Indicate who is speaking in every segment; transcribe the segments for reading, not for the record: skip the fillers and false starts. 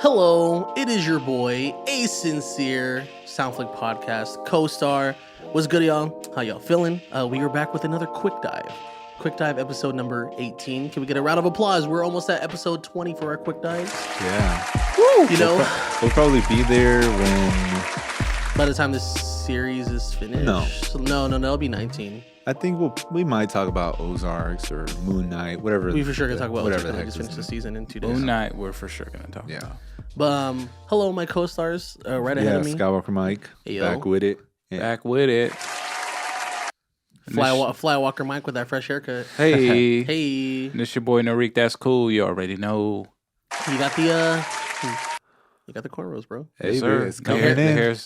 Speaker 1: Hello, it is your boy, A Sincere, Soundflick Podcast, co-star. What's good, y'all? How y'all feeling? We are back with another Quick Dive. Quick Dive episode number 18. Can we get a round of applause? We're almost at episode 20 for our Quick Dives.
Speaker 2: Yeah.
Speaker 1: Woo! You know,
Speaker 2: We'll probably be there when...
Speaker 1: by the time this series is finished. No, it'll be 19.
Speaker 2: I think we might talk about Ozarks or Moon Knight, whatever.
Speaker 1: We for sure gonna talk about
Speaker 2: whatever
Speaker 1: Ozark
Speaker 2: the
Speaker 1: when we
Speaker 2: heck
Speaker 1: just finish the season in 2 days.
Speaker 3: Moon Knight, we're for sure gonna talk about.
Speaker 1: But hello, my co-stars, right ahead of me.
Speaker 2: Skywalker Mike,
Speaker 1: Hey,
Speaker 2: back with it. Yeah.
Speaker 3: Back with it.
Speaker 1: Flywalker Mike with that fresh haircut.
Speaker 3: Hey.
Speaker 1: Hey,
Speaker 3: This your boy Narik. That's cool. You already know.
Speaker 1: you got the cornrows, bro.
Speaker 2: Hey,
Speaker 3: Yes, sir.
Speaker 2: it's
Speaker 3: The
Speaker 2: coming
Speaker 3: hair-
Speaker 2: in.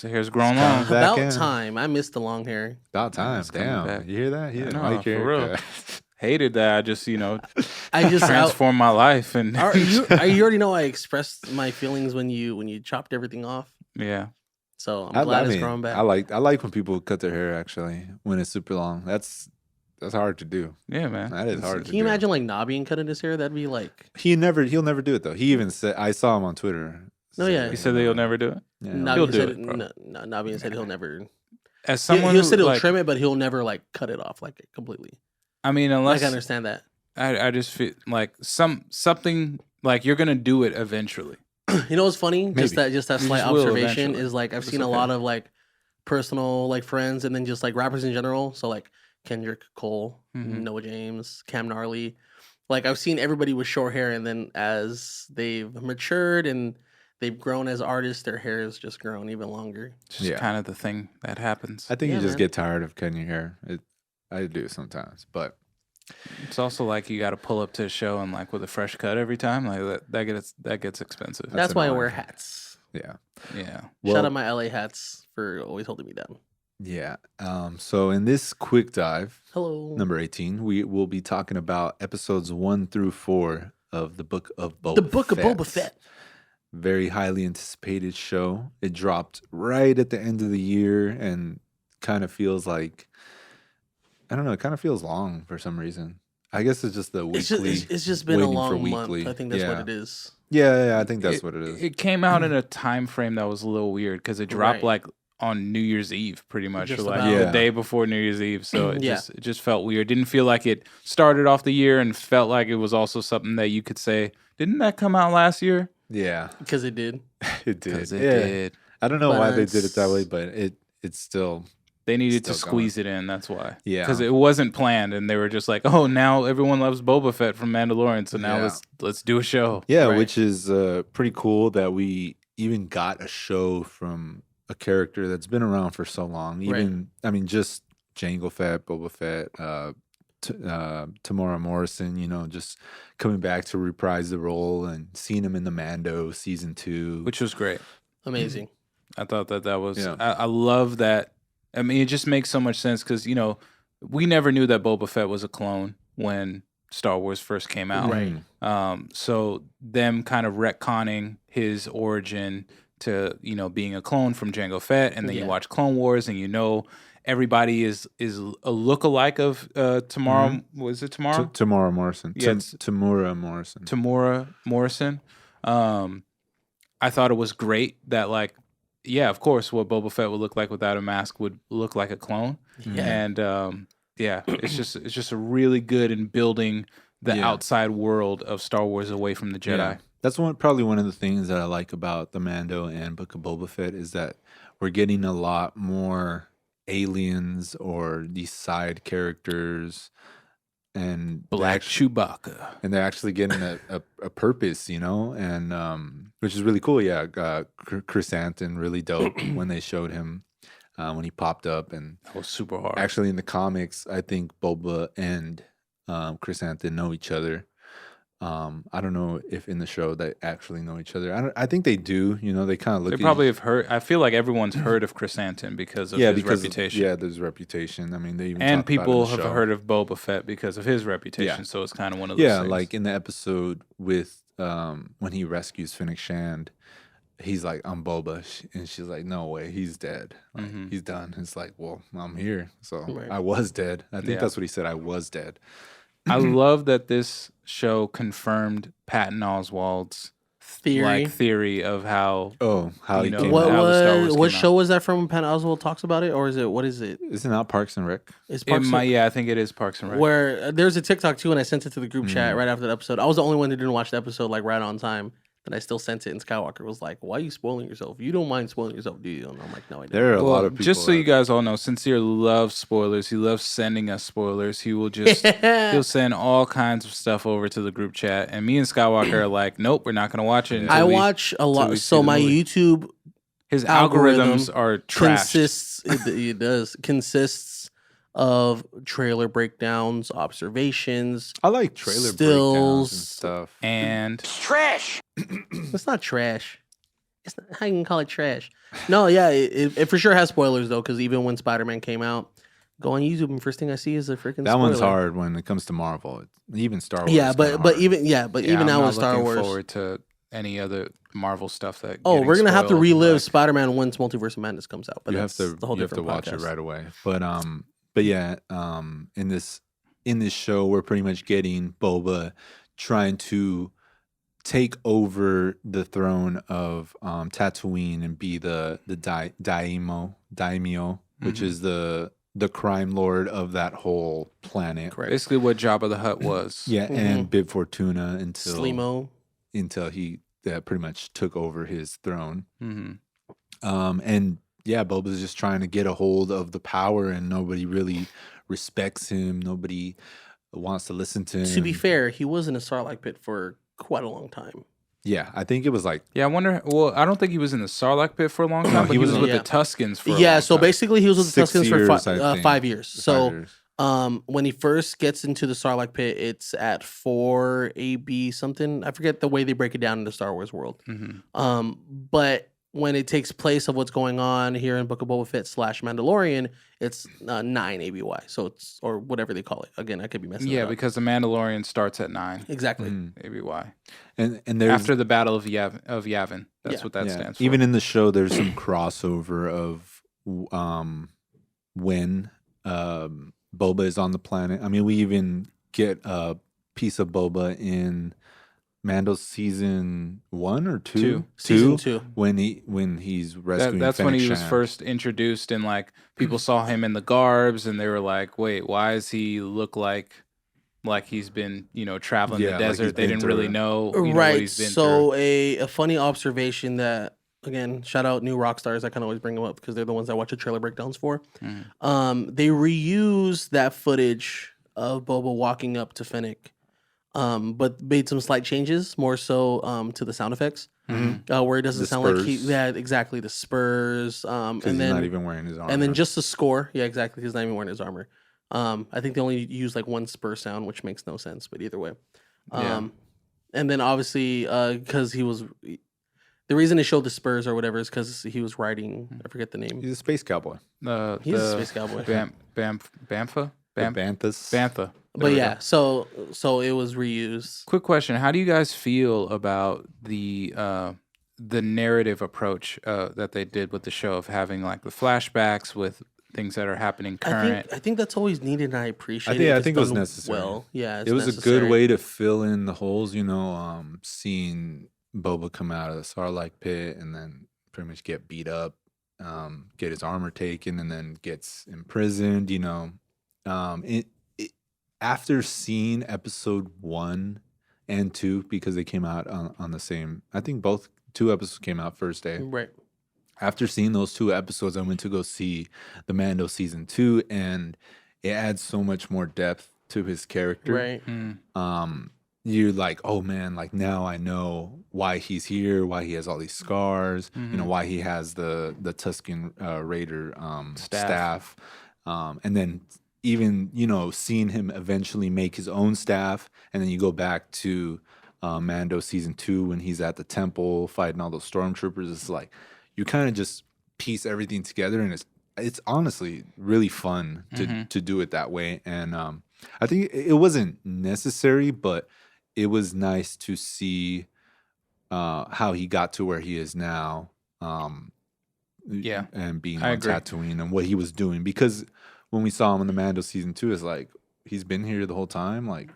Speaker 3: the hair's grown
Speaker 2: coming
Speaker 3: long.
Speaker 2: back.
Speaker 1: About
Speaker 2: in.
Speaker 1: time. I missed the long hair.
Speaker 2: About time.
Speaker 3: It's coming
Speaker 2: Damn.
Speaker 3: back.
Speaker 2: You hear that?
Speaker 3: I
Speaker 2: Yeah,
Speaker 3: know,
Speaker 2: Mike
Speaker 3: for
Speaker 2: here.
Speaker 3: real. Hated that. I just,
Speaker 1: I just
Speaker 3: transformed my life and
Speaker 1: you already know I expressed my feelings when you chopped everything off.
Speaker 3: yeah.
Speaker 1: So I'm glad it's growing back.
Speaker 2: I like when people cut their hair actually when it's super long. That's hard to do.
Speaker 3: Yeah, man.
Speaker 2: That is hard to do.
Speaker 1: Can you imagine like Nobby cutting his hair? That'd be like
Speaker 2: He'll never do it though. He even said, I saw him on Twitter.
Speaker 1: No, yeah.
Speaker 3: He said that he'll never do it.
Speaker 2: Yeah.
Speaker 3: He'll
Speaker 1: Nobby
Speaker 3: do
Speaker 1: said
Speaker 3: it, bro.
Speaker 1: Nobby said he'll never.
Speaker 3: As someone
Speaker 1: He'll
Speaker 3: who,
Speaker 1: said he'll
Speaker 3: like,
Speaker 1: trim it, but he'll never like cut it off like completely.
Speaker 3: I mean,
Speaker 1: I
Speaker 3: unless
Speaker 1: can understand that.
Speaker 3: I just feel like something like you're gonna do it eventually.
Speaker 1: You know what's funny?
Speaker 2: Maybe.
Speaker 1: Just that
Speaker 3: You
Speaker 1: slight
Speaker 3: just will
Speaker 1: observation
Speaker 3: eventually.
Speaker 1: is like I've
Speaker 3: It's
Speaker 1: seen a
Speaker 3: okay.
Speaker 1: lot of like personal like friends and then just like rappers in general. So like Kendrick Cole,
Speaker 3: Mhm.
Speaker 1: Noah James, Cam Gnarly. Like I've seen everybody with short hair, and then as they've matured and they've grown as artists, their hair has just grown even longer.
Speaker 3: It's just
Speaker 2: Yeah.
Speaker 3: kind of the thing that happens.
Speaker 2: I think
Speaker 1: Yeah,
Speaker 2: you just
Speaker 1: man.
Speaker 2: get tired of cutting your hair. I do sometimes, but
Speaker 3: It's also like you got to pull up to a show and like with a fresh cut every time. Like that gets expensive.
Speaker 1: That's why I
Speaker 2: annoying.
Speaker 1: wear hats.
Speaker 2: yeah.
Speaker 3: Yeah.
Speaker 1: Shout out my LA hats for always holding me down.
Speaker 2: Yeah. So in this quick dive,
Speaker 1: Hello.
Speaker 2: number 18, we will be talking about episodes 1 through 4 of the Book of Boba
Speaker 1: The Book of Boba Fett.
Speaker 2: Very highly anticipated show. It dropped right at the end of the year and kind of feels like, I don't know, it kind of feels long for some reason. I guess it's just the weekly.
Speaker 1: It's just been a
Speaker 2: waiting for
Speaker 1: long
Speaker 2: weekly.
Speaker 1: month. I think that's what
Speaker 2: Yeah.
Speaker 1: it is.
Speaker 2: Yeah, I think that's what it is.
Speaker 3: It came out in a time frame that was a little weird because it dropped
Speaker 1: Right.
Speaker 3: like on New Year's Eve, pretty much,
Speaker 1: Just
Speaker 3: or like
Speaker 1: about.
Speaker 2: Yeah.
Speaker 3: the day before New Year'sEve. So it
Speaker 1: Yeah.
Speaker 3: just felt weird. Didn't feel like it started off the year, and felt like it was also something that you could say, didn't that come out last year?
Speaker 2: Yeah,
Speaker 1: Because it did.
Speaker 2: it did.
Speaker 3: Because it
Speaker 2: Yeah.
Speaker 3: did.
Speaker 2: I don't know
Speaker 1: But
Speaker 2: why they did it that way,
Speaker 1: it's-
Speaker 2: but it's still
Speaker 3: They needed to
Speaker 2: Still
Speaker 3: squeeze it in. That's why.
Speaker 2: Yeah.
Speaker 3: Because it wasn't planned, and they were just like, "Oh, now everyone loves Boba Fett from Mandalorian, so now
Speaker 2: Yeah.
Speaker 3: let's do a show."
Speaker 2: yeah,
Speaker 1: Right.
Speaker 2: which is pretty cool that we even got a show from a character that's been around for so long. Even I mean, just Jango Fett, Boba Fett, Tamora Morrison, just coming back to reprise the role and seeing him in the Mando season 2.
Speaker 3: Which was great.
Speaker 1: Amazing.
Speaker 3: I thought that was.
Speaker 2: Yeah.
Speaker 3: I love that. I mean, it just makes so much sense because we never knew that Boba Fett was a clone when Star Wars first came out.
Speaker 1: Right.
Speaker 3: So them kind of retconning his origin to being a clone from Jango Fett, and then you
Speaker 1: Yeah.
Speaker 3: watch Clone Wars, and everybody is a lookalike of Tamara. Was it Tamara?
Speaker 2: Tamora Morrison.
Speaker 3: Yeah, it's-
Speaker 2: Tamora Morrison.
Speaker 3: Tamora Morrison. I thought it was great that yeah, of course, what Boba Fett would look like without a mask would look like a clone.
Speaker 1: Yeah.
Speaker 3: And yeah, it's just a really good in building the
Speaker 2: Yeah.
Speaker 3: outside world of Star Wars away from the Jedi.
Speaker 2: Yeah. That's probably one of the things that I like about the Mando and Book of Boba Fett is that we're getting a lot more aliens or these side characters and
Speaker 3: Black
Speaker 2: actually,
Speaker 3: Chewbacca.
Speaker 2: and they're actually getting a purpose, and which is really cool. Yeah, Chrysanthemum really dope when they showed him when he popped up, and
Speaker 3: That was super hard.
Speaker 2: actually in the comics, I think Boba and Chrysanthemum know each other. I don't know if in the show they actually know each other. I think they do. They kind of look.
Speaker 3: They
Speaker 2: at
Speaker 3: probably have heard. I feel like everyone's heard of Chrysanthemum because of his reputation.
Speaker 2: Yeah, there's reputation. I mean, they even
Speaker 3: And
Speaker 2: talk about it in
Speaker 3: people
Speaker 2: the
Speaker 3: have
Speaker 2: show.
Speaker 3: heard of Boba Fett because of his reputation.
Speaker 2: Yeah.
Speaker 3: So it's kind of one of those
Speaker 2: Yeah,
Speaker 3: things.
Speaker 2: like in the episode with when he rescues Fennec Shand, he's like, "I'm Boba," and she's like, "No way, he's dead. Like,
Speaker 3: Mhm.
Speaker 2: He's done." It's like, "Well, I'm here, so
Speaker 1: Right.
Speaker 2: I was dead." I think
Speaker 3: Yeah.
Speaker 2: that's what he said. I was dead.
Speaker 3: I love that this show confirmed Patton Oswalt's theory of how
Speaker 2: how he
Speaker 3: know,
Speaker 2: came
Speaker 1: What
Speaker 3: how
Speaker 2: out.
Speaker 3: the Star Wars
Speaker 1: was what
Speaker 3: came
Speaker 1: show
Speaker 3: out.
Speaker 1: was that from? When Penn Oswald talks about it, or is it what is it?
Speaker 2: Isn't that Parks and Rec?
Speaker 1: It's
Speaker 3: It
Speaker 1: Parks
Speaker 3: might,
Speaker 1: and-
Speaker 3: yeah, I think it is Parks and Rec.
Speaker 1: Where there's a TikTok too, and I sent it to the group chat right after the episode. I was the only one who didn't watch the episode like right on time. Then I still sent it, and Skywalker was like, "Why are you spoiling yourself? You don't mind spoiling yourself, do you?" And I'm like, "No, I don't."
Speaker 2: There are a lot of people.
Speaker 3: Just so you guys all know, Sincere loves spoilers. He loves sending us spoilers. He will just he'll send all kinds of stuff over to the group chat, and me and Skywalker are like, "Nope, we're not going to watch it."
Speaker 1: I watch a lot. So my YouTube
Speaker 3: his
Speaker 1: algorithm
Speaker 3: algorithms are trashed.
Speaker 1: consists of trailer breakdowns, observations.
Speaker 2: I like trailer breakdowns and stuff.
Speaker 3: And
Speaker 1: It's not trash. It's not, how you can call it trash? No, yeah, it for sure has spoilers though, because even when Spider-Man came out, go on YouTube and first thing I see is a freaking.
Speaker 2: That
Speaker 1: spoiler.
Speaker 2: one's hard when it comes to Marvel. Even Star Wars.
Speaker 1: Yeah,
Speaker 2: is kinda
Speaker 1: but
Speaker 2: hard.
Speaker 1: even
Speaker 3: I'm
Speaker 1: now
Speaker 3: not
Speaker 1: with Star
Speaker 3: looking
Speaker 1: Wars.
Speaker 3: forward to any other Marvel stuff that.
Speaker 1: Oh,
Speaker 3: getting
Speaker 1: we're gonna have to
Speaker 3: spoiled,
Speaker 1: relive
Speaker 3: like-
Speaker 1: Spider-Man once Multiverse of Madness comes out. But
Speaker 2: you have
Speaker 1: that's
Speaker 2: to
Speaker 1: the whole different
Speaker 2: watch
Speaker 1: podcast.
Speaker 2: it right away. But yeah, in this show, we're pretty much getting Boba trying to take over the throne of Tatooine and be the daimyo, which is the crime lord of that whole planet.
Speaker 1: Correct.
Speaker 3: Basically, what Jabba the Hutt was.
Speaker 2: Yeah, and Bib Fortuna until he pretty much took over his throne.
Speaker 3: Mm-hmm.
Speaker 2: And yeah, Boba's just trying to get a hold of the power, and nobody really respects him. Nobody wants to listen to him.
Speaker 1: To be fair, he was in a Sarlacc pit for quite a long time.
Speaker 2: Yeah, I think it was like
Speaker 3: Yeah, I wonder. Well, I don't think he was in the Sarlacc pit for a long time, but he was with the Tuskens for a long
Speaker 1: so
Speaker 3: time.
Speaker 1: basically he was with the
Speaker 2: 6
Speaker 1: Tuskens
Speaker 2: years,
Speaker 1: for
Speaker 2: I think.
Speaker 1: 5 years. So
Speaker 2: 5 years.
Speaker 1: when he first gets into the Sarlacc pit, it's at 4 AB something. I forget the way they break it down in the Star Wars world.
Speaker 3: Mhm.
Speaker 1: But when it takes place of what's going on here in Book of Boba Fett / Mandalorian, it's 9 ABY. So it's, or whatever they call it. Again, I could be messing it
Speaker 3: Yeah,
Speaker 1: up.
Speaker 3: because the Mandalorian starts at 9
Speaker 1: Exactly.
Speaker 3: ABY.
Speaker 2: And there's
Speaker 3: After the Battle of Yavin. That's what that stands for.
Speaker 2: even in the show, there's some crossover of when Boba is on the planet. I mean, we even get a piece of Boba in Mando's season 1 or 2?
Speaker 1: Season 2.
Speaker 2: When he's rescuing
Speaker 3: That's when he
Speaker 2: Fennec
Speaker 3: was
Speaker 2: Shand.
Speaker 3: first introduced, and like people saw him in the garbs, and they were like, "Wait, why does he look like he's been traveling
Speaker 2: Yeah,
Speaker 3: the
Speaker 2: like he's
Speaker 3: desert?" They
Speaker 2: been
Speaker 3: didn't really
Speaker 2: through it.
Speaker 3: know, what
Speaker 1: Right.
Speaker 3: he's been
Speaker 1: So
Speaker 3: through.
Speaker 1: a funny observation that, again, shout out new rock stars. I can always bring them up because they're the ones I watch the trailer breakdowns for. They reused that footage of Boba walking up to Fennec, but made some slight changes, more so to the sound effects, where it doesn't
Speaker 2: The
Speaker 1: sound like
Speaker 2: spurs.
Speaker 1: exactly the spurs, and
Speaker 2: He's
Speaker 1: then
Speaker 2: not even wearing his armor.
Speaker 1: and then just the score. Yeah, exactly. He's not even wearing his armor. I think they only use like one spur sound, which makes no sense, but either way.
Speaker 3: Yeah.
Speaker 1: And then obviously, because he was, the reason they showed the spurs or whatever is because he was riding, I forget the name.
Speaker 2: he's a space cowboy.
Speaker 1: He's a space cowboy.
Speaker 3: Bantha?
Speaker 2: The Banthas.
Speaker 3: Bantha. There
Speaker 1: But
Speaker 3: we
Speaker 1: yeah,
Speaker 3: go.
Speaker 1: so it was reused.
Speaker 3: Quick question: how do you guys feel about the narrative approach that they did with the show of having like the flashbacks with things that are happening current?
Speaker 1: I think that's always needed, and I appreciate it.
Speaker 2: I
Speaker 1: if it's
Speaker 2: think it was
Speaker 1: done
Speaker 2: necessary.
Speaker 1: Well, yeah,
Speaker 2: It was a good way to fill in the holes, seeing Boba come out of the Sarlacc pit and then pretty much get beat up, get his armor taken, and then gets imprisoned. After seeing episode 1 and 2, because they came out on the same, I think both 2 episodes came out first day.
Speaker 1: Right.
Speaker 2: After seeing those 2 episodes, I went to go see the Mando season 2, and it adds so much more depth to his character.
Speaker 1: Right.
Speaker 2: You're like, oh man, like now I know why he's here, why he has all these scars, why he has the Tusken Raider staff. And then even, seeing him eventually make his own staff, and then you go back to Mando season 2 when he's at the temple fighting all those stormtroopers. It's like you kind of just piece everything together, and it's honestly really fun to do it that way. And I think it wasn't necessary, but it was nice to see how he got to where he is now.
Speaker 3: Yeah,
Speaker 2: and being
Speaker 3: I
Speaker 2: on
Speaker 3: agree.
Speaker 2: Tatooine and what he was doing, because when we saw him in the Mando season 2, it's like, he's been here the whole time. Like,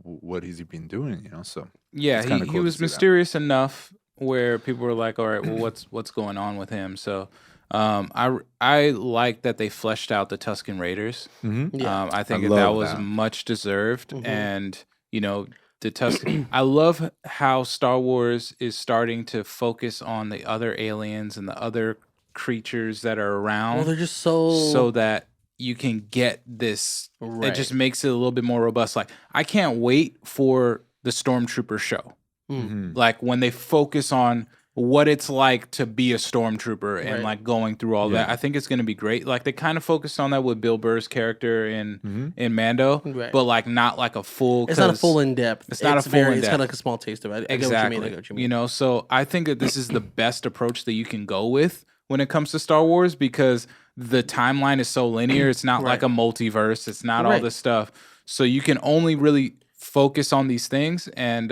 Speaker 2: what has he been doing? So
Speaker 3: yeah,
Speaker 2: it's kinda
Speaker 3: he
Speaker 2: cool to
Speaker 3: was
Speaker 2: see that.
Speaker 3: mysterious enough where people were like, all right, well, what's going on with him? So I like that they fleshed out the Tusken Raiders.
Speaker 1: Yeah.
Speaker 3: I think
Speaker 2: I
Speaker 3: that
Speaker 2: love
Speaker 3: was
Speaker 2: that.
Speaker 3: much deserved, and the Tusken. I love how Star Wars is starting to focus on the other aliens and the other creatures that are around.
Speaker 1: Well, they're just
Speaker 3: so that you can get this.
Speaker 1: Right.
Speaker 3: It just makes it a little bit more robust. Like, I can't wait for the Stormtrooper show. Like, when they focus on what it's like to be a stormtrooper and like going through all that. I think it's going to be great. Like, they kind of focused on that with Bill Burr's character in Mando, but like not like a full.
Speaker 1: It's not a full in depth.
Speaker 3: It's not a full in depth.
Speaker 1: It's kind of like a small taste of it. I
Speaker 3: Exactly.
Speaker 1: get what you mean.
Speaker 3: So I think that this is the best approach that you can go with when it comes to Star Wars, because the timeline is so linear. It's not like a multiverse. It's not all this stuff. So you can only really focus on these things and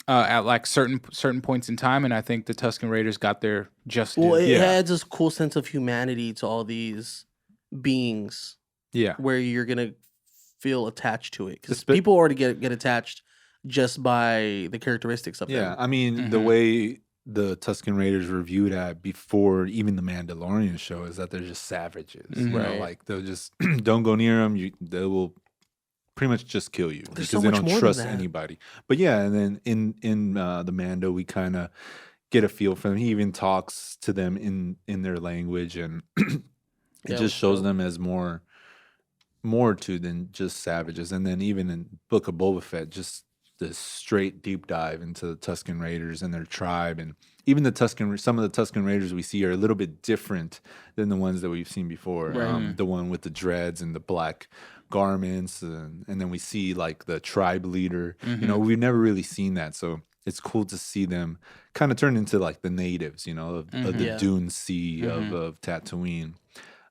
Speaker 3: at like certain points in time. And I think the Tusken Raiders got their just due.
Speaker 1: Well, it adds this cool sense of humanity to all these beings.
Speaker 2: Yeah,
Speaker 1: where you're gonna feel attached to it, because people already get attached just by the characteristics of them.
Speaker 2: Yeah, I mean, the way the Tusken Raiders reviewed at before even the Mandalorian show is that they're just savages. You know, like they'll just don't go near them. They will pretty much just kill you because
Speaker 1: so
Speaker 2: they
Speaker 1: much
Speaker 2: don't
Speaker 1: more
Speaker 2: trust
Speaker 1: than that.
Speaker 2: anybody. But yeah, and then in the Mando, we kind of get a feel for them. He even talks to them in their language, and it just shows them as more to than just savages. And then even in Book of Boba Fett, just this straight deep dive into the Tusken Raiders and their tribe, and even some of the Tusken Raiders we see are a little bit different than the ones that we've seen before. The one with the dreads and the black garments, and then we see like the tribe leader. We've never really seen that, so it's cool to see them kind of turn into like the natives, of the Dune Sea of Tatooine.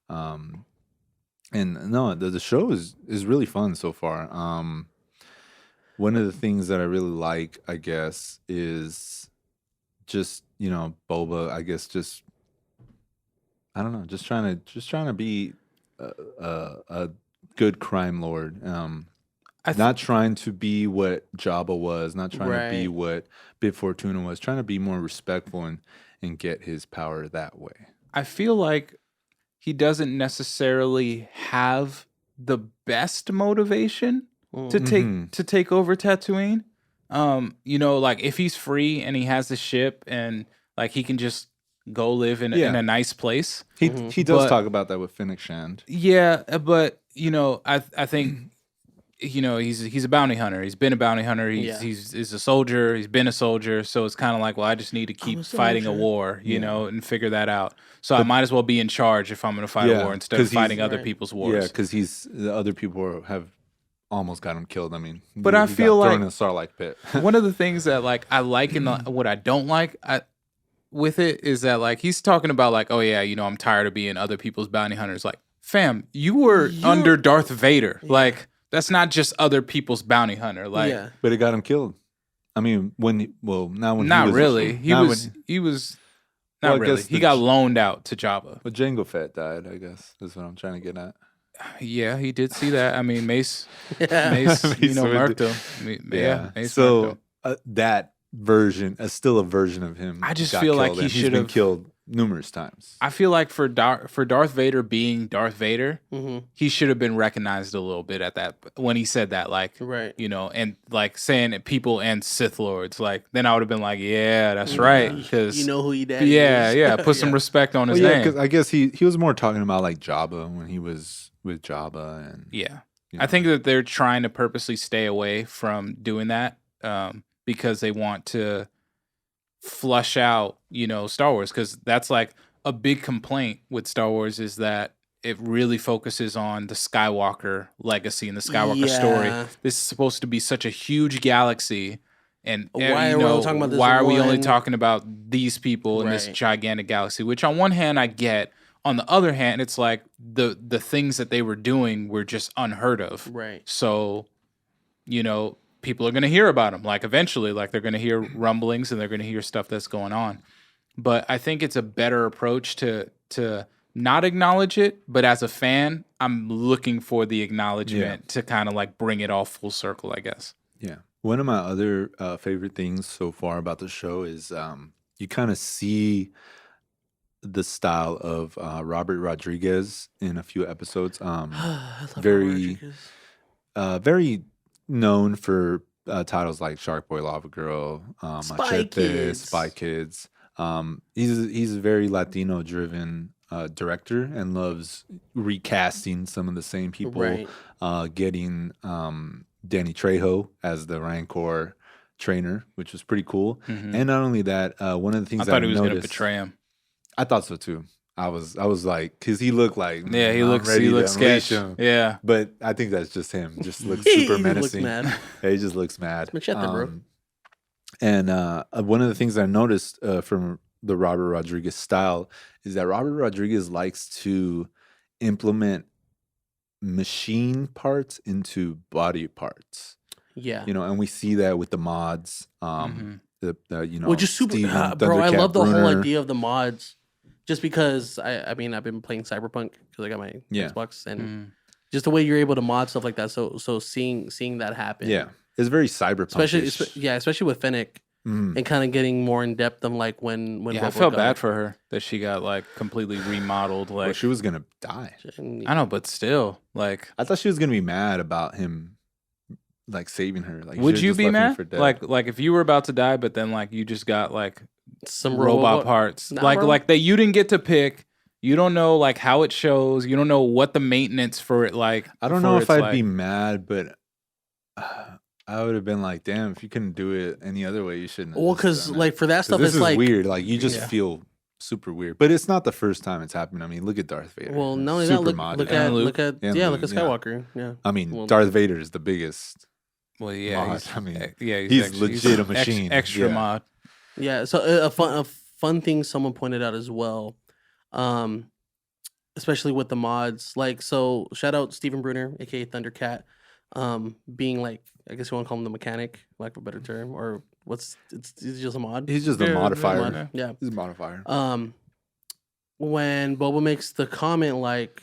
Speaker 2: And no, the show is really fun so far. One of the things that I really like, I guess, is just Boba. I guess just I don't know, just trying to be a good crime lord. Not trying to be what Jaba was, not trying to be what Bib Fortuna was. Trying to be more respectful and get his power that way.
Speaker 3: I feel like he doesn't necessarily have the best motivation to take over Tatooine. Like if he's free and he has the ship and like he can just go live in a nice place.
Speaker 2: He does talk about that with Fennec Shand.
Speaker 3: Yeah, but I think he's a bounty hunter. He's been a bounty hunter. He's a soldier. He's been a soldier. So it's kind of like, well, I just need to keep fighting a war, and figure that out. So I might as well be in charge if I'm going to fight a war instead of fighting other people's wars.
Speaker 2: Yeah, because the other people have almost got him killed. I mean,
Speaker 3: but I feel like
Speaker 2: thrown in a Sarlacc pit.
Speaker 3: One of the things that like I like and what I don't like with it is that like he's talking about like, oh yeah, I'm tired of being other people's bounty hunters. Like, fam, you were under Darth Vader. Yeah. Like, that's not just other people's bounty hunter. Like,
Speaker 2: but it got him killed. I mean,
Speaker 3: not really. He was not really. He got loaned out to Jabba.
Speaker 2: But Jango Fett died, I guess. Is what I'm trying to get at.
Speaker 3: Yeah, he did see that. I mean, Mace, marked him. Mace
Speaker 2: so that version is still a version of him.
Speaker 3: I just feel like he should have
Speaker 2: been killed numerous times.
Speaker 3: I feel like for Darth Vader being Darth Vader, he should have been recognized a little bit at that when he said that, like, and like saying it, people and Sith Lords, like, then I would have been like, yeah, that's right, because
Speaker 1: who he daddy is.
Speaker 3: Put some respect on his name.
Speaker 2: Because I guess he was more talking about like Jabba when he was with Jabba, and
Speaker 3: I think that they're trying to purposely stay away from doing that because they want to flush out, Star Wars, because that's like a big complaint with Star Wars is that it really focuses on the Skywalker legacy and the Skywalker story. This is supposed to be such a huge galaxy, and
Speaker 1: why are we only talking about this?
Speaker 3: Why are we only talking about these people in this gigantic galaxy? Which on one hand I get. On the other hand, it's like the things that they were doing were just unheard of.
Speaker 1: Right.
Speaker 3: So, people are going to hear about them. Like eventually, like they're going to hear rumblings and they're going to hear stuff that's going on. But I think it's a better approach to not acknowledge it, but as a fan, I'm looking for the acknowledgement to kind of like bring it all full circle, I guess.
Speaker 2: Yeah. One of my other favorite things so far about the show is you kind of see the style of Robert Rodriguez in a few episodes.
Speaker 1: I love
Speaker 2: very,
Speaker 1: Rodriguez.
Speaker 2: very known for titles like Shark Boy, Lava Girl,
Speaker 1: Spy Kids.
Speaker 2: Spy Kids. He's a very Latino driven director and loves recasting some of the same people.
Speaker 1: Right.
Speaker 2: Getting Danny Trejo as the Rancor trainer, which was pretty cool. And not only that, one of the things
Speaker 3: I thought he was going to betray him.
Speaker 2: I thought so too. I was like, because he looked like,
Speaker 3: he looks sketch. Yeah,
Speaker 2: but I think that's just him. Just looks super menacing.
Speaker 1: He looks mad.
Speaker 2: Yeah, he just looks mad.
Speaker 1: Machete, bro.
Speaker 2: And one of the things I noticed from the Robert Rodriguez style is that Robert Rodriguez likes to implement machine parts into body parts.
Speaker 1: Yeah.
Speaker 2: And we see that with the mods.
Speaker 1: Which is super, bro. I love the whole idea of the mods, just because I've been playing Cyberpunk because I got my Xbox, and just the way you're able to mod stuff like that. So seeing that happen,
Speaker 2: it's very Cyberpunk,
Speaker 1: especially with Fennec. And kind of getting more in depth on like when
Speaker 3: I felt bad for her that she got like completely remodeled. Like
Speaker 2: she was gonna die.
Speaker 3: I know, but still, like
Speaker 2: I thought she was gonna be mad about him, like saving her. Like,
Speaker 3: would you be mad? Like if you were about to die, but then like you just got like
Speaker 1: some
Speaker 3: robot parts, like that you didn't get to pick. You don't know like how it shows. You don't know what the maintenance for it like.
Speaker 2: I don't know if I'd be mad, but. I would have been like, damn, if you couldn't do it any other way, you shouldn't.
Speaker 1: Well, because like for that stuff,
Speaker 2: it's
Speaker 1: like
Speaker 2: weird. Like you just feel super weird. But it's not the first time it's happened. I mean, look at Darth Vader.
Speaker 1: Well, not only that, look at Skywalker. Yeah.
Speaker 2: I mean, Darth Vader is the biggest.
Speaker 3: Well, yeah.
Speaker 2: Mod. He's legit a machine.
Speaker 3: Extra mod.
Speaker 1: Yeah. So a fun thing someone pointed out as well, especially with the mods. Like, so shout out Steven Bruner, aka Thundercat. Being like, I guess you want to call him the mechanic, lack of a better term, or he's just a mod.
Speaker 2: He's just a modifier.
Speaker 1: Yeah,
Speaker 2: he's a modifier.
Speaker 1: When Boba makes the comment like,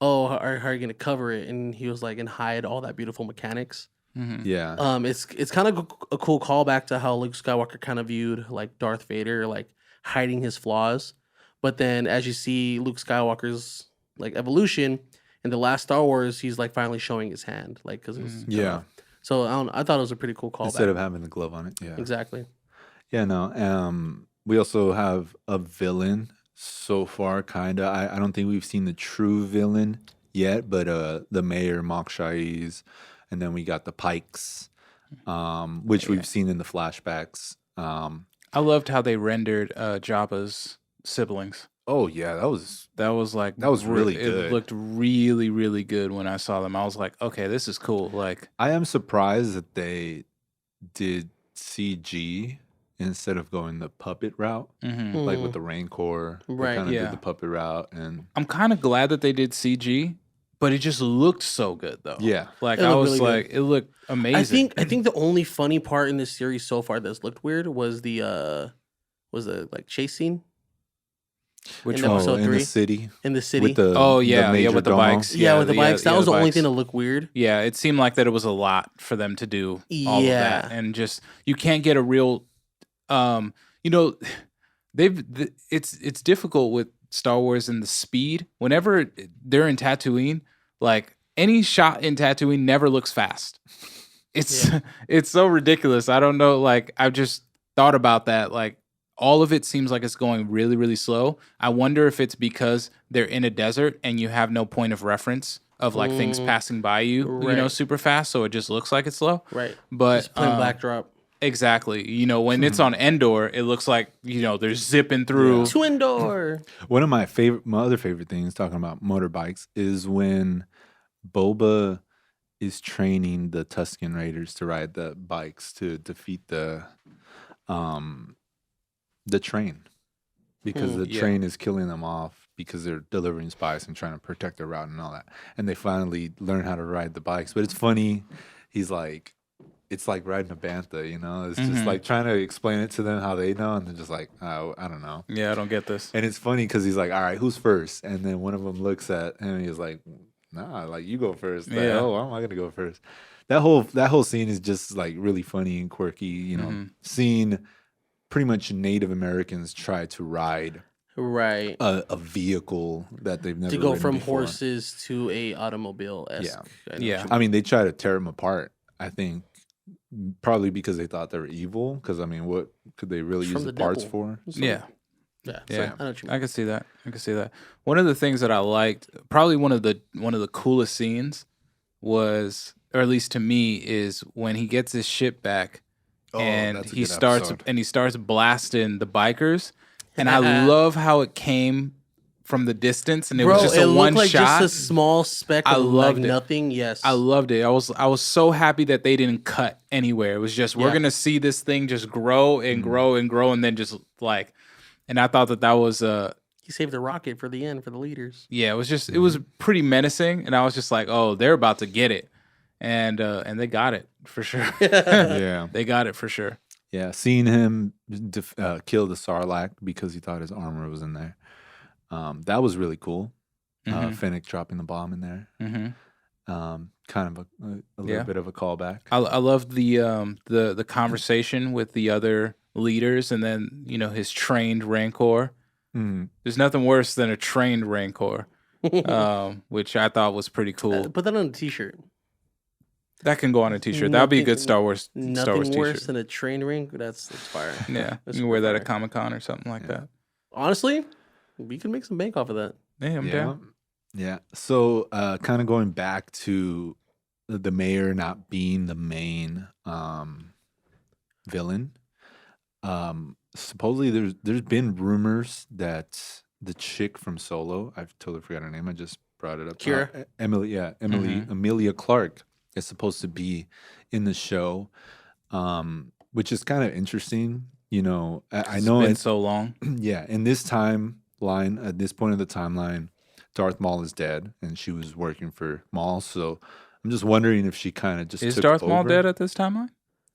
Speaker 1: "Oh, how are you gonna cover it?" and he was like, "And hide all that beautiful mechanics."
Speaker 2: Yeah.
Speaker 1: It's kind of a cool callback to how Luke Skywalker kind of viewed like Darth Vader, like hiding his flaws. But then as you see Luke Skywalker's like evolution. In the last Star Wars, he's like finally showing his hand, like because it was So I thought it was a pretty cool callback.
Speaker 2: Instead of having the glove on it, yeah,
Speaker 1: exactly.
Speaker 2: Yeah, no. We also have a villain so far, kinda. I don't think we've seen the true villain yet, but the mayor Mok Shaiz, and then we got the Pikes, which we've seen in the flashbacks.
Speaker 3: I loved how they rendered Jaba's siblings.
Speaker 2: Oh yeah, that was really good.
Speaker 3: It looked really, really good when I saw them. I was like, okay, this is cool. Like,
Speaker 2: I am surprised that they did CG instead of going the puppet route, like with the Rancor.
Speaker 1: Right?
Speaker 2: They kind of did the puppet route, and
Speaker 3: I'm kind of glad that they did CG, but it just looked so good though.
Speaker 2: Yeah,
Speaker 3: like I was really like, it looked amazing.
Speaker 1: I think the only funny part in this series so far that's looked weird was the like chase scene.
Speaker 2: Which one? In the city?
Speaker 1: In the city.
Speaker 3: With the with the bikes.
Speaker 1: Yeah, with the bikes. That was the only thing that looked weird.
Speaker 3: Yeah, it seemed like that it was a lot for them to do all of that. And just, you can't get a real, it's difficult with Star Wars and the speed. Whenever they're in Tatooine, like any shot in Tatooine never looks fast. It's so ridiculous. I don't know. Like, I've just thought about that. Like, all of it seems like it's going really, really slow. I wonder if it's because they're in a desert and you have no point of reference of like things passing by you, super fast. So it just looks like it's slow.
Speaker 1: Right.
Speaker 3: But
Speaker 1: just plain backdrop.
Speaker 3: Exactly. When it's on Endor, it looks like, they're zipping through.
Speaker 1: To Endor.
Speaker 2: One of my other favorite things, talking about motorbikes, is when Boba is training the Tusken Raiders to ride the bikes to defeat the train, because the train is killing them off because they're delivering spice and trying to protect their route and all that. And they finally learn how to ride the bikes. But it's funny, he's like, it's like riding a bantha, you know? It's just like trying to explain it to them how they know, and they're just like, oh, I don't know.
Speaker 3: Yeah, I don't get this.
Speaker 2: And it's funny because he's like, all right, who's first? And then one of them looks at him and he's like, nah, like you go first. Like,
Speaker 3: Yeah.
Speaker 2: oh, why am I gonna go first? That whole scene is just like really funny and quirky, you know, seeing pretty much Native Americans try to ride
Speaker 1: Right.
Speaker 2: a vehicle that they've never
Speaker 1: To go
Speaker 2: ridden
Speaker 1: from
Speaker 2: before.
Speaker 1: horses to a automobile-esque.
Speaker 3: Yeah.
Speaker 2: I mean, they try to tear them apart, I think, probably because they thought they were evil. Because, I mean, what could they really
Speaker 1: It's
Speaker 2: use
Speaker 1: from
Speaker 2: the
Speaker 1: the
Speaker 2: parts
Speaker 1: devil.
Speaker 2: for?
Speaker 1: So-
Speaker 3: Yeah.
Speaker 1: Yeah.
Speaker 3: Yeah.
Speaker 1: I know what you mean.
Speaker 3: I can see that. I can see that. One of the things that I liked, probably one of the coolest scenes was, or at least to me, is when he gets his ship back and
Speaker 2: that's a
Speaker 3: he
Speaker 2: good
Speaker 3: starts
Speaker 2: episode.
Speaker 3: blasting the bikers. And I love how it came from the distance and it
Speaker 1: Bro,
Speaker 3: was just
Speaker 1: it
Speaker 3: a one
Speaker 1: looked like
Speaker 3: shot.
Speaker 1: just a small speck
Speaker 3: I
Speaker 1: of
Speaker 3: loved
Speaker 1: like
Speaker 3: it.
Speaker 1: nothing. Yes.
Speaker 3: I loved it. I was so happy that they didn't cut anywhere. It was just we're
Speaker 1: Yeah.
Speaker 3: gonna see this thing just grow and grow and grow, and then just like, and I thought that was
Speaker 1: He saved the rocket for the end for the leaders.
Speaker 3: yeah, it was just it was pretty menacing, and I was just like, oh, they're about to get it, and they got it for sure.
Speaker 2: Yeah.
Speaker 3: They got it for sure.
Speaker 2: Yeah. Seeing him kill the Sarlacc because he thought his armor was in there. That was really cool. Fennec dropping the bomb in there. Kind of a little bit of a callback.
Speaker 3: I loved the conversation with the other leaders, and then his trained Rancor. There's nothing worse than a trained Rancor, which I thought was pretty cool.
Speaker 1: Put that on a t-shirt.
Speaker 3: That can go on a t-shirt. That would be a good Star Wars
Speaker 1: Nothing
Speaker 3: t-shirt.
Speaker 1: worse than a train ring. That's fire.
Speaker 3: Yeah,
Speaker 1: That's
Speaker 3: you can wear that
Speaker 1: fire.
Speaker 3: at Comic-Con or something like that.
Speaker 1: Honestly, we could make some bank off of that.
Speaker 3: Yeah, I'm down.
Speaker 2: Yeah. So, kind of going back to the mayor not being the main villain. Supposedly, there's been rumors that the chick from Solo, I've totally forgot her name. I just brought it up.
Speaker 1: Kira?
Speaker 2: Emilia Clarke is supposed to be in the show, which is kind of interesting. You know, I know
Speaker 3: It's been so long.
Speaker 2: Yeah, in this timeline, at this point of the timeline, Darth Maul is dead, and she was working for Maul. So I'm just wondering if she kind of just
Speaker 3: Is
Speaker 2: took
Speaker 3: Darth Maul
Speaker 2: over.
Speaker 3: dead at this timeline?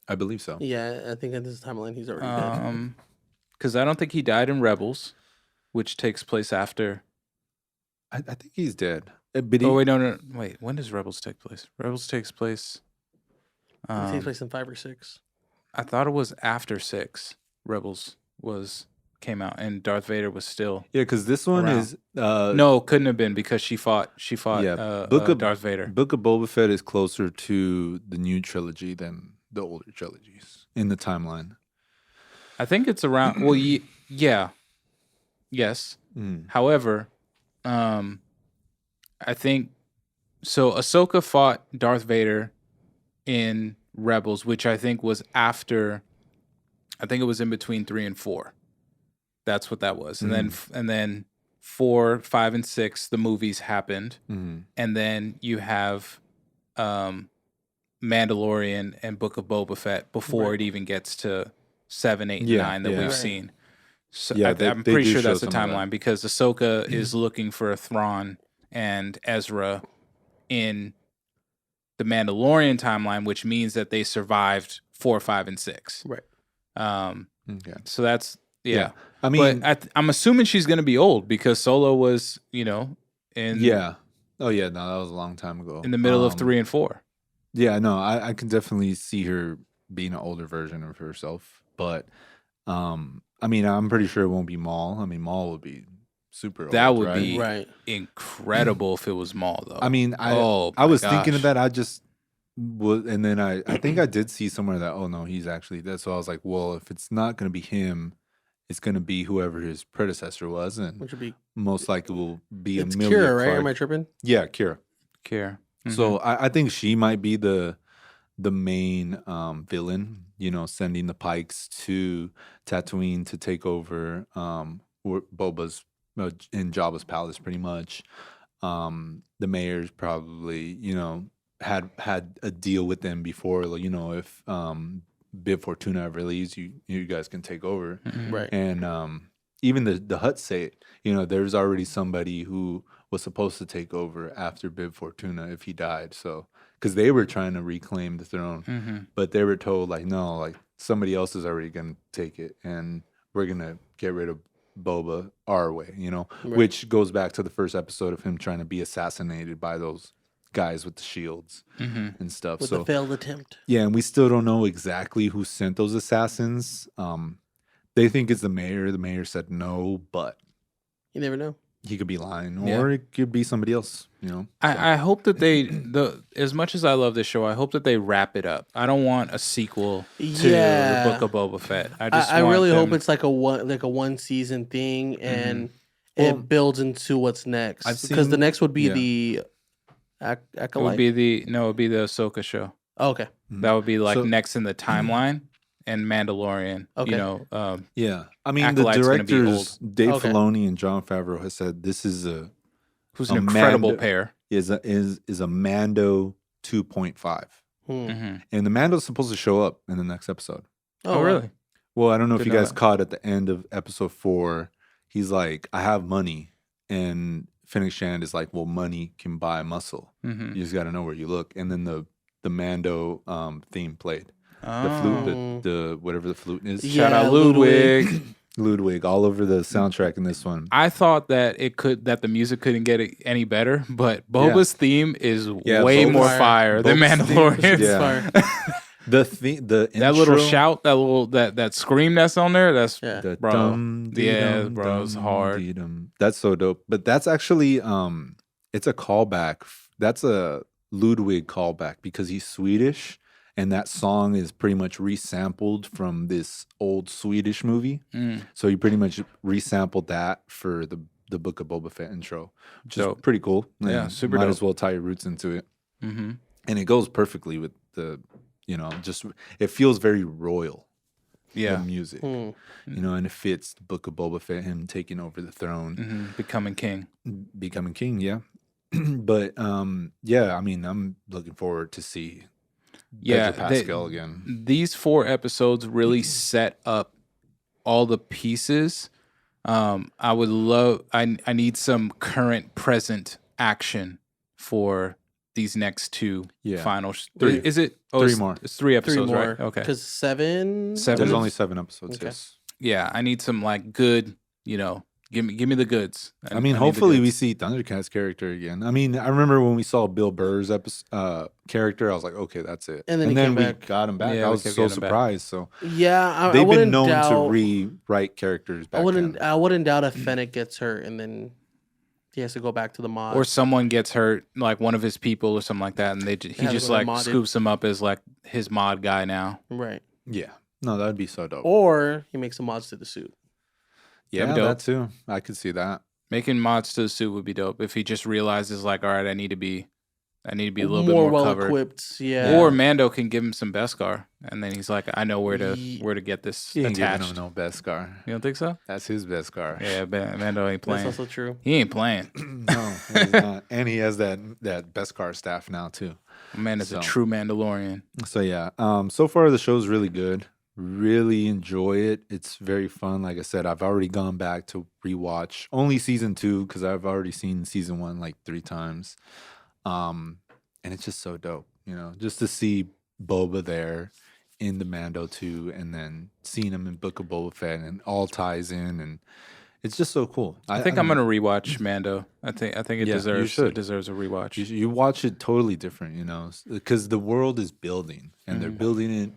Speaker 2: I believe so.
Speaker 1: Yeah, I think in this timeline he's already dead.
Speaker 3: Because I don't think he died in Rebels, which takes place after.
Speaker 2: I think he's dead. But
Speaker 3: Oh wait, no. Wait, when does Rebels take place? Rebels takes place.
Speaker 1: It takes place in 5 or 6.
Speaker 3: I thought it was after 6. Rebels came out, and Darth Vader was still.
Speaker 2: yeah, because this one
Speaker 3: Around.
Speaker 2: is
Speaker 3: No, couldn't have been because she fought.
Speaker 2: Book of
Speaker 3: Darth Vader.
Speaker 2: Book of Boba Fett is closer to the new trilogy than the older trilogies in the timeline.
Speaker 3: I think it's around. Well, yeah, yes. However, I think so. Ahsoka fought Darth Vader in Rebels, which I think was after. I think it was in between 3 and 4. That's what that was, and then 4, 5, and 6, the movies happened, and then you have Mandalorian and Book of Boba Fett before it even gets to 7, 8, and 9 that we've seen. So
Speaker 2: Yeah,
Speaker 3: I'm
Speaker 2: they
Speaker 3: pretty
Speaker 2: do
Speaker 3: sure
Speaker 2: show
Speaker 3: that's the
Speaker 2: some of that.
Speaker 3: timeline because Ahsoka is looking for a Thrawn and Ezra in the Mandalorian timeline, which means that they survived 4, 5, and 6.
Speaker 1: Right.
Speaker 2: Okay.
Speaker 3: So that's yeah.
Speaker 2: I mean,
Speaker 3: but I'm assuming she's going to be old because Solo was, in
Speaker 2: yeah. Oh yeah, no, that was a long time ago.
Speaker 3: in the middle of 3 and 4.
Speaker 2: Yeah, no, I can definitely see her being an older version of herself. But I mean, I'm pretty sure it won't be Maul. I mean, Maul would be super old.
Speaker 3: That would
Speaker 2: right?
Speaker 3: be
Speaker 1: Right.
Speaker 3: incredible if it was Maul, though.
Speaker 2: I mean, I
Speaker 3: my
Speaker 2: was thinking of
Speaker 3: gosh.
Speaker 2: that. I just was, and then I think I did see somewhere that, oh no, he's actually dead. So I was like, well, if it's not going to be him, it's going to be whoever his predecessor was, and
Speaker 1: Which would be
Speaker 2: most likely will be
Speaker 1: it's
Speaker 2: Emilia
Speaker 1: Kira, right?
Speaker 2: Clarke.
Speaker 1: Am I tripping?
Speaker 2: Yeah, Kira.
Speaker 3: Care.
Speaker 2: So I think she might be the main villain, sending the Pikes to Tatooine to take over Boba's in Jabba's palace, pretty much. The mayor's probably, had a deal with them before, if Bib Fortuna ever leaves, you guys can take over.
Speaker 1: Right.
Speaker 2: And even the Hutt say, there's already somebody who was supposed to take over after Bib Fortuna if he died. So because they were trying to reclaim the throne,
Speaker 3: Mm-hmm.
Speaker 2: but they were told like, no, like somebody else is already going to take it, and we're going to get rid of Boba our way,
Speaker 1: Right.
Speaker 2: which goes back to the first episode of him trying to be assassinated by those guys with the shields
Speaker 3: Mm-hmm.
Speaker 2: and stuff.
Speaker 1: With
Speaker 2: So
Speaker 1: a failed attempt.
Speaker 2: yeah, and we still don't know exactly who sent those assassins. They think it's the mayor. The mayor said no, but
Speaker 1: You never know.
Speaker 2: he could be lying,
Speaker 3: Yeah.
Speaker 2: or it could be somebody else. So.
Speaker 3: I hope that they as much as I love this show, I hope that they wrap it up. I don't want a sequel to
Speaker 1: Yeah.
Speaker 3: the Book of Boba Fett. I
Speaker 1: really
Speaker 3: want
Speaker 1: hope
Speaker 3: them-
Speaker 1: it's like a one season thing, and
Speaker 2: Well,
Speaker 1: it builds into what's next.
Speaker 2: I've
Speaker 1: Because the
Speaker 2: seen-
Speaker 1: next would be
Speaker 2: yeah.
Speaker 1: the
Speaker 3: it
Speaker 1: Acolyte.
Speaker 3: would be the Ahsoka show.
Speaker 1: Oh, okay.
Speaker 3: That would be like
Speaker 2: So-
Speaker 3: next in the timeline, and Mandalorian.
Speaker 1: Okay.
Speaker 2: Yeah, I mean
Speaker 3: Acolyte's
Speaker 2: the
Speaker 3: gonna be
Speaker 2: directors Dave
Speaker 1: Okay.
Speaker 2: Filoni and John Favreau has said this is
Speaker 3: who's an
Speaker 2: a
Speaker 3: incredible
Speaker 2: Mando-
Speaker 3: pair.
Speaker 2: is a Mando 2.5,
Speaker 1: Hmm.
Speaker 3: Mm-hmm.
Speaker 2: and the Mando's supposed to show up in the next episode.
Speaker 3: Oh,
Speaker 1: wow.
Speaker 3: really?
Speaker 2: Well, I don't know if
Speaker 3: Didn't
Speaker 2: you
Speaker 3: know
Speaker 2: guys
Speaker 3: that.
Speaker 2: caught at the end of episode 4, he's like, I have money, and Fennec Shand is like, well, money can buy muscle.
Speaker 3: Mm-hmm.
Speaker 2: You just got to know where you look. And then the Mando theme played. The
Speaker 3: Oh.
Speaker 2: flute, the whatever the flute is.
Speaker 1: Yeah,
Speaker 3: Shout out
Speaker 1: Ludwig.
Speaker 3: Ludwig.
Speaker 2: Ludwig all over the soundtrack in this one.
Speaker 3: I thought that the music couldn't get it any better, but Boba's theme is
Speaker 2: Yeah,
Speaker 3: way
Speaker 2: Boba's-
Speaker 3: more fire than
Speaker 2: Boba's theme-
Speaker 3: Mandalorian.
Speaker 2: Yeah. The
Speaker 3: That
Speaker 2: intro,
Speaker 3: little shout, that scream that's on there, that's
Speaker 1: Yeah.
Speaker 2: the
Speaker 3: bro.
Speaker 2: dum, dee
Speaker 3: Yeah,
Speaker 2: dum,
Speaker 3: bro, it's
Speaker 2: dum,
Speaker 3: hard.
Speaker 2: dee dum. That's so dope. But that's actually it's a callback. That's a Ludwig callback because he's Swedish, and that song is pretty much resampled from this old Swedish movie.
Speaker 3: Mm.
Speaker 2: So he pretty much resampled that for the Book of Boba Fett intro, which
Speaker 3: Dope.
Speaker 2: is pretty cool.
Speaker 3: Yeah,
Speaker 2: And
Speaker 3: super
Speaker 2: might
Speaker 3: dope.
Speaker 2: as well tie your roots into it,
Speaker 3: Mm-hmm.
Speaker 2: and it goes perfectly with the just it feels very royal.
Speaker 3: Yeah.
Speaker 2: The music,
Speaker 1: Hmm.
Speaker 2: and it fits the Book of Boba Fett, him taking over the throne,
Speaker 3: Mm-hmm. Becoming king.
Speaker 2: becoming king. Yeah, but yeah, I mean, I'm looking forward to see
Speaker 3: Yeah,
Speaker 2: Pedro Pascal again.
Speaker 3: These 4 episodes really set up all the pieces. I would love. I need some current, present action for these next 2
Speaker 2: Yeah.
Speaker 3: final.
Speaker 2: 3.
Speaker 3: Is it? Oh,
Speaker 2: 3
Speaker 3: it's-
Speaker 2: more.
Speaker 3: It's 3
Speaker 1: 3
Speaker 3: episodes,
Speaker 1: more.
Speaker 3: right? Okay.
Speaker 1: Because 7.
Speaker 3: Seven.
Speaker 2: There's
Speaker 3: is-
Speaker 2: only 7 episodes.
Speaker 1: Okay.
Speaker 2: Yes.
Speaker 3: Yeah, I need some like good. Give me the goods.
Speaker 2: I mean,
Speaker 3: need the
Speaker 2: hopefully we
Speaker 3: goods.
Speaker 2: see Thundercat's character again. I mean, I remember when we saw Bill Burr's character, I was like, okay, that's it.
Speaker 1: And then he came
Speaker 2: we
Speaker 1: back.
Speaker 2: got him back.
Speaker 3: Yeah,
Speaker 2: I
Speaker 3: we
Speaker 2: was
Speaker 3: kept
Speaker 2: so
Speaker 3: getting him back.
Speaker 2: surprised. So
Speaker 1: Yeah, I
Speaker 2: they've been
Speaker 1: wouldn't
Speaker 2: known
Speaker 1: doubt,
Speaker 2: to rewrite characters back then.
Speaker 1: I wouldn't doubt if Fennec gets hurt and then he has to go back to the mod.
Speaker 3: Or someone gets hurt, like one of his people or something like that, and he
Speaker 1: Yeah,
Speaker 3: just
Speaker 1: they're
Speaker 3: like
Speaker 1: modded.
Speaker 3: scoops him up as like his mod guy now.
Speaker 1: Right.
Speaker 2: Yeah. No, that'd be so dope.
Speaker 1: Or he makes the mods to the suit.
Speaker 2: yeah,
Speaker 3: that'd be dope.
Speaker 2: that too. I could see that.
Speaker 3: Making mods to the suit would be dope if he just realizes like, all right, I need to be a little bit
Speaker 1: more
Speaker 3: more
Speaker 1: well
Speaker 3: covered.
Speaker 1: equipped. Yeah.
Speaker 3: Or Mando can give him some Beskar, and then he's like, I know where to get this
Speaker 2: He ain't giving
Speaker 3: attached.
Speaker 2: him no Beskar.
Speaker 3: You don't think so?
Speaker 2: That's his Beskar.
Speaker 3: Yeah, Mando ain't
Speaker 1: That's
Speaker 3: playing.
Speaker 1: also true.
Speaker 3: He ain't playing.
Speaker 2: No, he's not. And he has that Beskar staff now too.
Speaker 3: Man is a
Speaker 2: So.
Speaker 3: true Mandalorian.
Speaker 2: So yeah, so far the show's really good. Really enjoy it. It's very fun. Like I said, I've already gone back to rewatch only season 2 because I've already seen season 1 like 3 times. And it's just so dope, just to see Boba there in the Mando 2 and then seeing him in Book of Boba Fett and it all ties in and it's just so cool.
Speaker 3: I think I'm gonna rewatch Mando. I think it
Speaker 2: Yeah, you
Speaker 3: deserves
Speaker 2: should.
Speaker 3: a rewatch.
Speaker 2: You watch it totally different, because the world is building and they're building it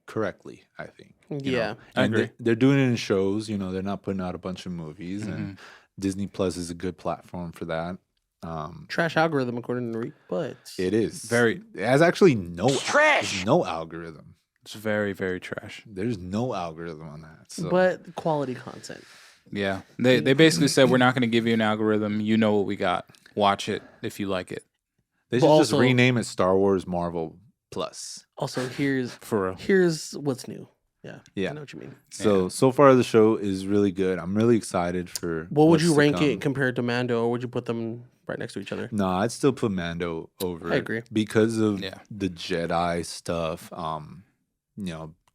Speaker 2: correctly, I think.
Speaker 1: Yeah.
Speaker 3: I
Speaker 2: And
Speaker 3: agree.
Speaker 2: they're doing it in shows, they're not putting out a bunch of movies
Speaker 3: Mm-hmm.
Speaker 2: and Disney Plus is a good platform for that.
Speaker 1: Trash algorithm according to Reek, but
Speaker 2: It is.
Speaker 3: Very-
Speaker 2: It has actually there's no algorithm.
Speaker 3: It's very, very trash.
Speaker 2: There's no algorithm on that. So
Speaker 1: but quality content.
Speaker 3: Yeah, they basically said we're not going to give you an algorithm. You know what we got. Watch it if you like it.
Speaker 2: they
Speaker 1: but
Speaker 2: should just
Speaker 1: also-
Speaker 2: rename it Star Wars Marvel Plus.
Speaker 1: Also,
Speaker 3: For real.
Speaker 1: here's what's new. Yeah.
Speaker 2: Yeah.
Speaker 1: I know what you mean.
Speaker 2: So far the show is really good. I'm really excited for
Speaker 1: What would
Speaker 2: what's
Speaker 1: you
Speaker 2: to
Speaker 1: rank
Speaker 2: come.
Speaker 1: it compared to Mando, or would you put them right next to each other?
Speaker 2: No, I'd still put Mando over.
Speaker 1: I
Speaker 2: it
Speaker 1: agree.
Speaker 2: because of
Speaker 3: Yeah.
Speaker 2: the Jedi stuff.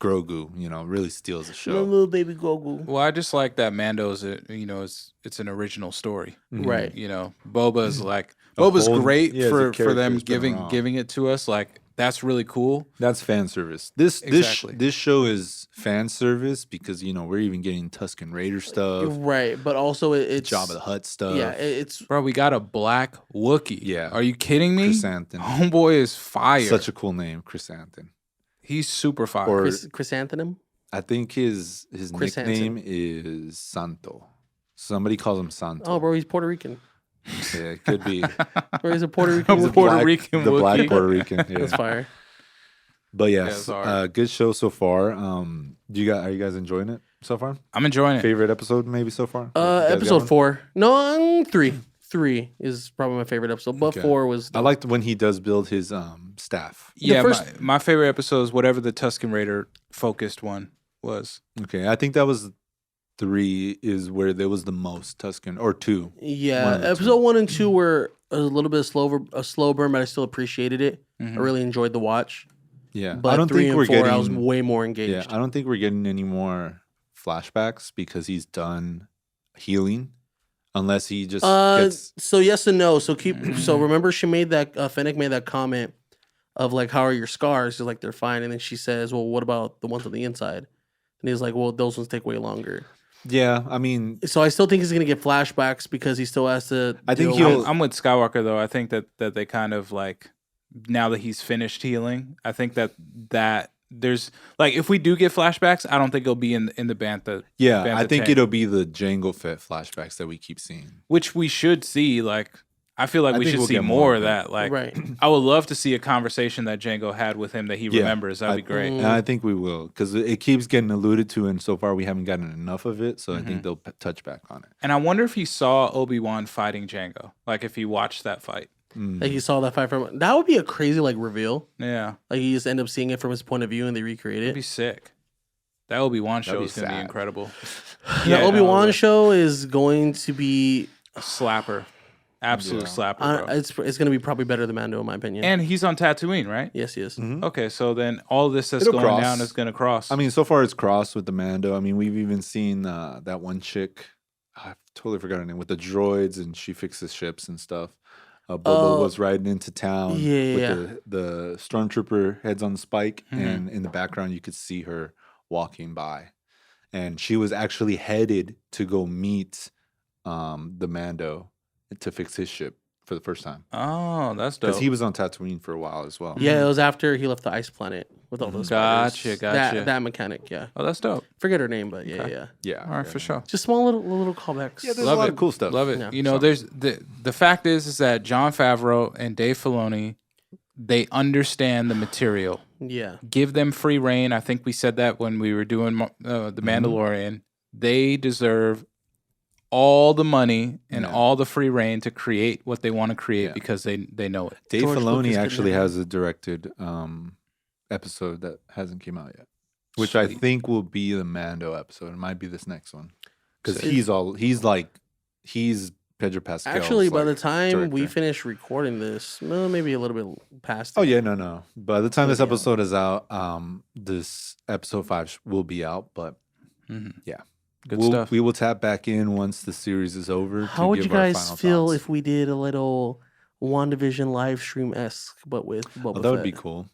Speaker 2: Grogu, really steals the show.
Speaker 1: Little baby Grogu.
Speaker 3: Well, I just like that Mando's, it's an original story.
Speaker 1: Right.
Speaker 3: Boba's Boba's
Speaker 2: whole-
Speaker 3: great
Speaker 2: yeah, as a
Speaker 3: for
Speaker 2: character
Speaker 3: them
Speaker 2: has been around.
Speaker 3: giving it to us. Like, that's really cool.
Speaker 2: That's fan service. This
Speaker 3: Exactly.
Speaker 2: this show is fan service because we're even getting Tusken Raider stuff,
Speaker 1: Right, but also it's
Speaker 2: Jabba the Hutt stuff.
Speaker 1: Yeah, it's
Speaker 3: Bro, we got a black Wookiee.
Speaker 2: Yeah.
Speaker 3: Are you kidding me?
Speaker 2: Chrysanthemum.
Speaker 3: Homeboy is fire.
Speaker 2: Such a cool name, Chrysanthemum.
Speaker 3: He's super fire.
Speaker 2: Or-
Speaker 1: chrysanthemum.
Speaker 2: I think his
Speaker 1: Chrysanthemum.
Speaker 2: nickname is Santo. Somebody calls him Santo.
Speaker 1: Oh, bro, he's Puerto Rican.
Speaker 2: Yeah, it could be.
Speaker 1: Bro, he's a Puerto Rican.
Speaker 3: The
Speaker 1: Wookiee.
Speaker 3: Puerto Rican
Speaker 2: the black
Speaker 3: Wookiee.
Speaker 2: Puerto Rican. Yeah.
Speaker 1: That's fire.
Speaker 2: But
Speaker 3: Yeah,
Speaker 2: yes,
Speaker 3: it's hard.
Speaker 2: good show so far. Are you guys enjoying it so far?
Speaker 3: I'm enjoying it.
Speaker 2: Favorite episode maybe so far? You guys got
Speaker 1: Episode
Speaker 2: one?
Speaker 1: 4. No, 3. 3 is probably my favorite episode, but
Speaker 2: Okay.
Speaker 1: 4 was.
Speaker 2: I liked when he does build his staff.
Speaker 3: Yeah,
Speaker 1: first-
Speaker 3: my favorite episode is whatever the Tusken Raider focused one was.
Speaker 2: Okay, I think that was 3 is where there was the most Tusken, or 2.
Speaker 1: Yeah,
Speaker 2: One of the
Speaker 1: episode
Speaker 2: two.
Speaker 1: 1 and 2 were a little bit a slow burn, but I still appreciated it.
Speaker 3: Mhm.
Speaker 1: I really enjoyed the watch.
Speaker 2: Yeah,
Speaker 1: But
Speaker 2: I don't
Speaker 1: 3
Speaker 2: think
Speaker 1: and
Speaker 2: we're
Speaker 1: 4,
Speaker 2: getting.
Speaker 1: I was way more
Speaker 2: Yeah,
Speaker 1: engaged.
Speaker 2: I don't think we're getting any more flashbacks because he's done healing, unless he just gets.
Speaker 1: So yes and no. So remember she made that Fennec made that comment of like, how are your scars? She's like, they're fine. And then she says, well, what about the ones on the inside? And he's like, well, those ones take way longer.
Speaker 2: Yeah, I mean,
Speaker 1: So I still think he's gonna get flashbacks because he still has to.
Speaker 2: I think
Speaker 1: deal
Speaker 2: he'll-
Speaker 1: with-
Speaker 3: I'm with Skywalker though. I think that they kind of like, now that he's finished healing, I think that there's like, if we do get flashbacks, I don't think it'll be in the Bantha.
Speaker 2: yeah,
Speaker 3: Bantha
Speaker 2: I think
Speaker 3: tank,
Speaker 2: it'll be the Jango Fett flashbacks that we keep seeing.
Speaker 3: which we should see. Like, I feel like
Speaker 2: I
Speaker 3: we
Speaker 2: think
Speaker 3: should
Speaker 2: we'll
Speaker 3: see
Speaker 2: get
Speaker 3: more
Speaker 2: more
Speaker 3: of
Speaker 2: of
Speaker 3: that. Like,
Speaker 1: right.
Speaker 3: I would love to see a conversation that Django had with him that he
Speaker 2: Yeah,
Speaker 3: remembers. That'd be great.
Speaker 2: And I think we will because it keeps getting alluded to, and so far we haven't gotten enough of it. So I
Speaker 3: Mm-hmm.
Speaker 2: think they'll touch back on it.
Speaker 3: And I wonder if he saw Obi-Wan fighting Django. Like, if he watched that fight.
Speaker 1: Like he saw that fight from. That would be a crazy like reveal.
Speaker 3: Yeah,
Speaker 1: Like he just end up seeing it from his point of view and they recreate
Speaker 3: it'd be
Speaker 1: it.
Speaker 3: sick. That Obi-Wan show
Speaker 2: That'd be
Speaker 3: is gonna be
Speaker 2: sad.
Speaker 3: incredible.
Speaker 1: The
Speaker 3: Yeah,
Speaker 1: Obi-Wan
Speaker 3: no,
Speaker 1: show is going to be.
Speaker 3: slapper, absolute
Speaker 2: Yeah.
Speaker 3: slapper, bro.
Speaker 1: It's going to be probably better than Mando in my opinion.
Speaker 3: And he's on Tatooine, right?
Speaker 1: yes, he is.
Speaker 3: Okay, so then all this that's
Speaker 2: It'll
Speaker 3: going
Speaker 2: cross.
Speaker 3: down is gonna cross.
Speaker 2: I mean, so far it's crossed with the Mando. I mean, we've even seen that one chick. I totally forgot her name with the droids, and she fixes ships and stuff. Boba
Speaker 1: Oh.
Speaker 2: was riding into town
Speaker 1: Yeah,
Speaker 2: with
Speaker 1: yeah.
Speaker 2: the stormtrooper heads on the spike,
Speaker 3: Mhm.
Speaker 2: and in the background you could see her walking by, and she was actually headed to go meet the Mando to fix his ship for the first time
Speaker 3: oh, that's dope.
Speaker 2: because he was on Tatooine for a while as well.
Speaker 1: Yeah, it was after he left the ice planet with all those.
Speaker 3: Gotcha,
Speaker 1: spiders.
Speaker 3: gotcha.
Speaker 1: That mechanic, yeah.
Speaker 3: Oh, that's dope.
Speaker 1: Forget her name, but yeah,
Speaker 3: Okay.
Speaker 1: yeah.
Speaker 2: Yeah,
Speaker 3: All right,
Speaker 2: yeah.
Speaker 3: for sure.
Speaker 1: Just small little callbacks.
Speaker 2: Yeah, there's
Speaker 3: Love
Speaker 2: a lot
Speaker 3: it.
Speaker 2: of cool stuff.
Speaker 3: Love it.
Speaker 1: Yeah.
Speaker 3: You know, there's the fact is that Jon Favreau and Dave Filoni, they understand the material.
Speaker 1: Yeah.
Speaker 3: Give them free reign. I think we said that when we were doing the Mandalorian. They deserve all the money and
Speaker 2: Yeah.
Speaker 3: all the free reign to create what they want to create
Speaker 2: Yeah.
Speaker 3: because they know it.
Speaker 2: Dave
Speaker 1: George
Speaker 2: Filoni
Speaker 1: Lucas
Speaker 2: actually
Speaker 1: couldn't
Speaker 2: has a directed episode that hasn't came out yet, which I
Speaker 3: Sweet.
Speaker 2: think will be the Mando episode. It might be this next one because
Speaker 1: Sick.
Speaker 2: he's Pedro Pascal.
Speaker 1: Actually, by the time we finish recording this, well, maybe a little bit past.
Speaker 2: Oh
Speaker 1: it.
Speaker 2: yeah, no. By the time this
Speaker 1: It'll be out.
Speaker 2: episode is out, this episode 5 will be out. But
Speaker 3: Mhm.
Speaker 2: yeah,
Speaker 3: Good stuff.
Speaker 2: we will tap back in once the series is over.
Speaker 1: How
Speaker 2: to
Speaker 1: would you
Speaker 2: give our
Speaker 1: guys
Speaker 2: final
Speaker 1: feel
Speaker 2: thoughts.
Speaker 1: if we did a little WandaVision live stream esque, but with Boba
Speaker 2: Oh, that would be
Speaker 1: Fett?
Speaker 2: cool.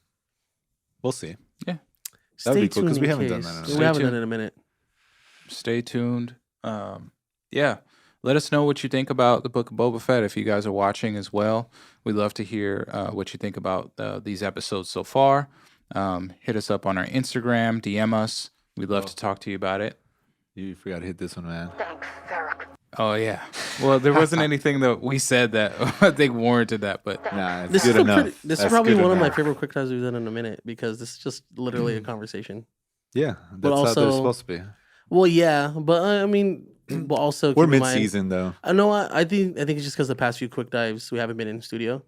Speaker 2: We'll see.
Speaker 3: Yeah.
Speaker 1: Stay
Speaker 2: That'd be cool, 'cause
Speaker 1: tuned
Speaker 2: we
Speaker 1: in
Speaker 2: haven't done
Speaker 1: case.
Speaker 2: that in a
Speaker 1: We
Speaker 3: minute.
Speaker 1: haven't
Speaker 3: Stay
Speaker 1: done it in a minute.
Speaker 3: Stay tuned. Yeah. Let us know what you think about the Book of Boba Fett if you guys are watching as well. We'd love to hear what you think about these episodes so far. Hit us up on our Instagram, DM us. We'd love to talk to you about it.
Speaker 2: You forgot to hit this one, man.
Speaker 3: Oh, yeah. Well, there wasn't anything that we said that I think warranted that, but
Speaker 2: Nah, it's
Speaker 1: This
Speaker 2: good
Speaker 1: is
Speaker 2: enough.
Speaker 1: this is
Speaker 2: That's
Speaker 1: probably
Speaker 2: good
Speaker 1: one of my
Speaker 2: enough.
Speaker 1: favorite quick times we've done in a minute because this is just literally a conversation.
Speaker 2: Yeah, that's how
Speaker 1: also-
Speaker 2: they're supposed to be.
Speaker 1: Well, yeah, but I mean, but also
Speaker 2: We're
Speaker 1: keep in mind-
Speaker 2: mid-season though.
Speaker 1: I know. I think it's just because the past few quick dives we haven't been in studio.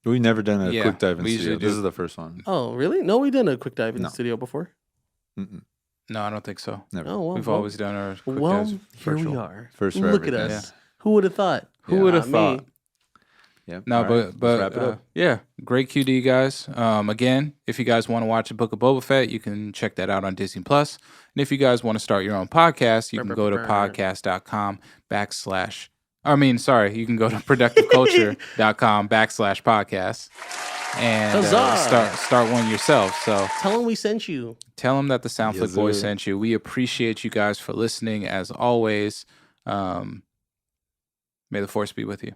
Speaker 2: We've never done a
Speaker 3: Yeah,
Speaker 2: quick dive in
Speaker 3: we
Speaker 2: studio.
Speaker 3: usually
Speaker 2: This
Speaker 3: do.
Speaker 2: is the first one.
Speaker 1: Oh, really? No, we done a quick dive in
Speaker 2: No.
Speaker 1: the studio before.
Speaker 2: Mm-mm,
Speaker 3: no, I don't think so.
Speaker 2: never.
Speaker 1: Oh, well,
Speaker 3: We've
Speaker 1: well,
Speaker 3: always done our quick
Speaker 1: well,
Speaker 3: dives
Speaker 1: here we
Speaker 3: virtual.
Speaker 1: are.
Speaker 2: First for
Speaker 1: Look at
Speaker 2: everything.
Speaker 1: us. Who would have thought?
Speaker 3: Who
Speaker 2: Yeah.
Speaker 3: would have
Speaker 1: Not me.
Speaker 3: thought?
Speaker 2: Yeah.
Speaker 3: No,
Speaker 2: All right,
Speaker 3: but
Speaker 2: let's wrap it up.
Speaker 3: yeah, great QD guys. Again, if you guys want to watch a Book of Boba Fett, you can check that out on Disney Plus. And if you guys want to start your own podcast, you can go to podcast.com you can go to productiveculture.com/podcast and start one yourself. So
Speaker 1: tell them we sent you.
Speaker 3: Tell them that the Soundflick
Speaker 2: Yes,
Speaker 3: Boys
Speaker 2: sir.
Speaker 3: sent you. We appreciate you guys for listening as always. May the force be with you.